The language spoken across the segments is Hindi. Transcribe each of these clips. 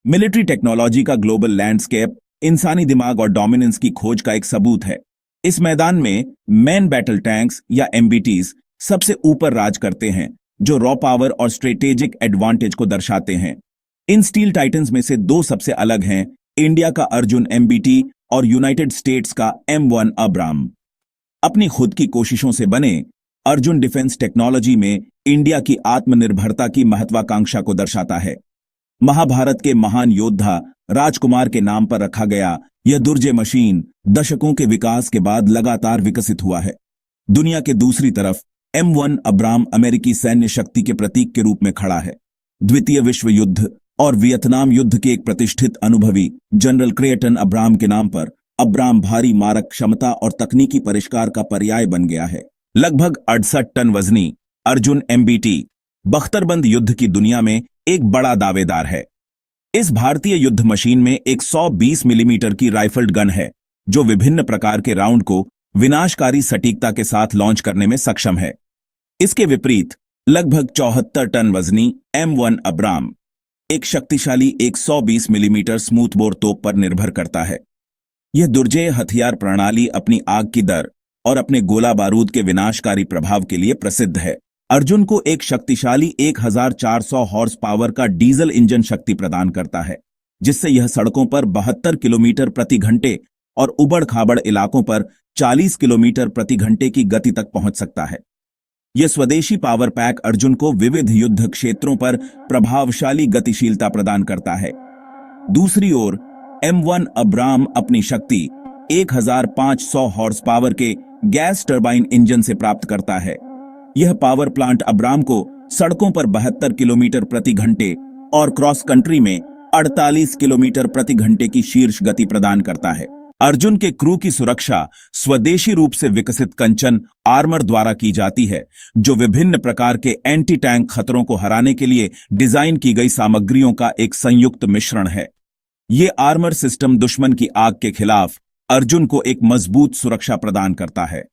मिलिट्री टेक्नोलॉजी का ग्लोबल लैंडस्केप इंसानी दिमाग और डोमिनेंस की खोज का एक सबूत है। इस मैदान में मैन बैटल टैंक्स या एमबीटीज सबसे ऊपर राज करते हैं, जो रॉ पावर और स्ट्रेटेजिक एडवांटेज को दर्शाते हैं। इन स्टील टाइटन्स में से दो सबसे अलग हैं, इंडिया का अर्जुन एमबीटी और यूनाइटेड स्टेट्स का M1 अब्राम। अपनी खुद की कोशिशों से बने अर्जुन डिफेंस टेक्नोलॉजी में इंडिया की आत्मनिर्भरता की महत्वाकांक्षा को दर्शाता है। महाभारत के महान योद्धा राजकुमार के नाम पर रखा गया यह दुर्जय मशीन दशकों के विकास के बाद लगातार विकसित हुआ है। दुनिया के दूसरी तरफ M1 अब्राम अमेरिकी सैन्य शक्ति के प्रतीक के रूप में खड़ा है। द्वितीय विश्व युद्ध और वियतनाम युद्ध के एक प्रतिष्ठित अनुभवी जनरल क्रेटन अब्राम के नाम पर अब्राम भारी मारक क्षमता और तकनीकी परिष्कार का पर्याय बन गया है। लगभग 68 टन वजनी अर्जुन एमबीटी बख्तरबंद युद्ध की दुनिया में एक बड़ा दावेदार है। इस भारतीय युद्ध मशीन में एक 120 मिलीमीटर की राइफल्ड गन है, जो विभिन्न प्रकार के राउंड को विनाशकारी सटीकता के साथ लॉन्च करने में सक्षम है। इसके विपरीत लगभग 74 टन वजनी M1 अब्राम एक शक्तिशाली 120 मिलीमीटर स्मूथ बोर तोप पर निर्भर करता है। यह दुर्जेय हथियार प्रणाली अपनी आग की दर और अपने गोला बारूद के विनाशकारी प्रभाव के लिए प्रसिद्ध है। अर्जुन को एक शक्तिशाली 1400 हॉर्स पावर का डीजल इंजन शक्ति प्रदान करता है, जिससे यह सड़कों पर 72 किलोमीटर प्रति घंटे और उबड़-खाबड़ इलाकों पर 40 किलोमीटर प्रति घंटे की गति तक पहुंच सकता है। यह स्वदेशी पावर पैक अर्जुन को विविध युद्ध क्षेत्रों पर प्रभावशाली गतिशीलता प्रदान करता है। दूसरी ओर M1 अब्राम अपनी शक्ति 1500 हॉर्स पावर के गैस टरबाइन इंजन से प्राप्त करता है। यह पावर प्लांट अब्राम को सड़कों पर 72 किलोमीटर प्रति घंटे और क्रॉस कंट्री में 48 किलोमीटर प्रति घंटे की शीर्ष गति प्रदान करता है। अर्जुन के क्रू की सुरक्षा स्वदेशी रूप से विकसित कंचन आर्मर द्वारा की जाती है, जो विभिन्न प्रकार के एंटी टैंक खतरों को हराने के लिए डिजाइन की गई सामग्रियों का एक संयुक्त मिश्रण है। ये आर्मर सिस्टम दुश्मन की आग के खिलाफ अर्जुन को एक मजबूत सुरक्षा प्रदान करता है।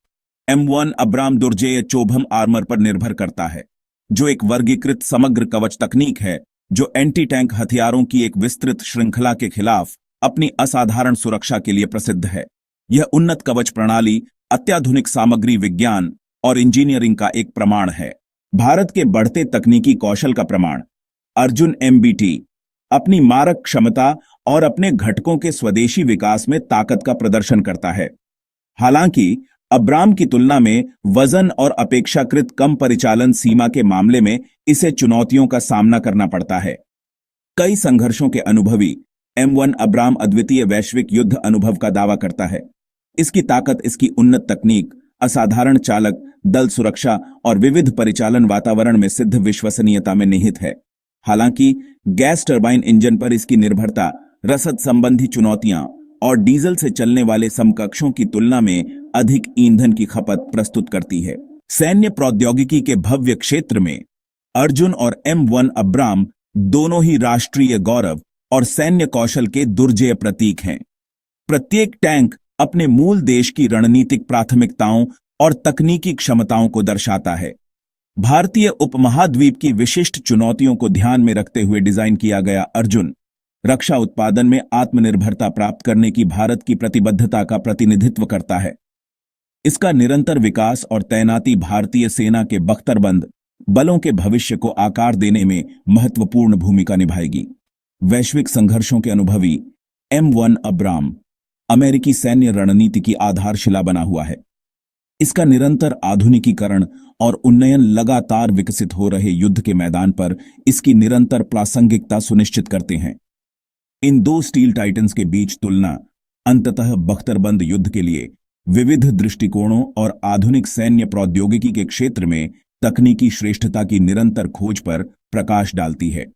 M1 अब्राम दुर्जेय चोभम आर्मर पर निर्भर करता है, जो एक वर्गीकृत समग्र कवच तकनीक है, जो एंटी टैंक हथियारों की एक विस्तृत श्रृंखला के खिलाफ अपनी असाधारण सुरक्षा के लिए प्रसिद्ध है। यह उन्नत कवच प्रणाली अत्याधुनिक सामग्री विज्ञान और इंजीनियरिंग का एक प्रमाण है। भारत के बढ़ते तकनीकी कौशल का प्रमाण अर्जुन एमबीटी अपनी मारक क्षमता और अपने घटकों के स्वदेशी विकास में ताकत का प्रदर्शन करता है। हालांकि अब्राम की तुलना में वजन और अपेक्षाकृत कम परिचालन सीमा के मामले में इसे चुनौतियों का सामना करना पड़ता है। कई संघर्षों के अनुभवी M1 अब्राम अद्वितीय वैश्विक युद्ध अनुभव का दावा करता है। इसकी ताकत इसकी उन्नत तकनीक, असाधारण चालक दल सुरक्षा और विविध परिचालन वातावरण में सिद्ध विश्वसनीयता में निहित है। हालांकि गैस टरबाइन इंजन पर इसकी निर्भरता रसद संबंधी चुनौतियां और डीजल से चलने वाले समकक्षों की तुलना में अधिक ईंधन की खपत प्रस्तुत करती है। सैन्य प्रौद्योगिकी के भव्य क्षेत्र में अर्जुन और M1 अब्राम दोनों ही राष्ट्रीय गौरव और सैन्य कौशल के दुर्जेय प्रतीक हैं। प्रत्येक टैंक अपने मूल देश की रणनीतिक प्राथमिकताओं और तकनीकी क्षमताओं को दर्शाता है। भारतीय उपमहाद्वीप की विशिष्ट चुनौतियों को ध्यान में रखते हुए डिजाइन किया गया अर्जुन रक्षा उत्पादन में आत्मनिर्भरता प्राप्त करने की भारत की प्रतिबद्धता का प्रतिनिधित्व करता है। इसका निरंतर विकास और तैनाती भारतीय सेना के बख्तरबंद बलों के भविष्य को आकार देने में महत्वपूर्ण भूमिका निभाएगी। वैश्विक संघर्षों के अनुभवी M1 अब्राम अमेरिकी सैन्य रणनीति की आधारशिला बना हुआ है। इसका निरंतर आधुनिकीकरण और उन्नयन लगातार विकसित हो रहे युद्ध के मैदान पर इसकी निरंतर प्रासंगिकता सुनिश्चित करते हैं। इन दो स्टील टाइटन्स के बीच तुलना अंततः बख्तरबंद युद्ध के लिए विविध दृष्टिकोणों और आधुनिक सैन्य प्रौद्योगिकी के क्षेत्र में तकनीकी श्रेष्ठता की निरंतर खोज पर प्रकाश डालती है।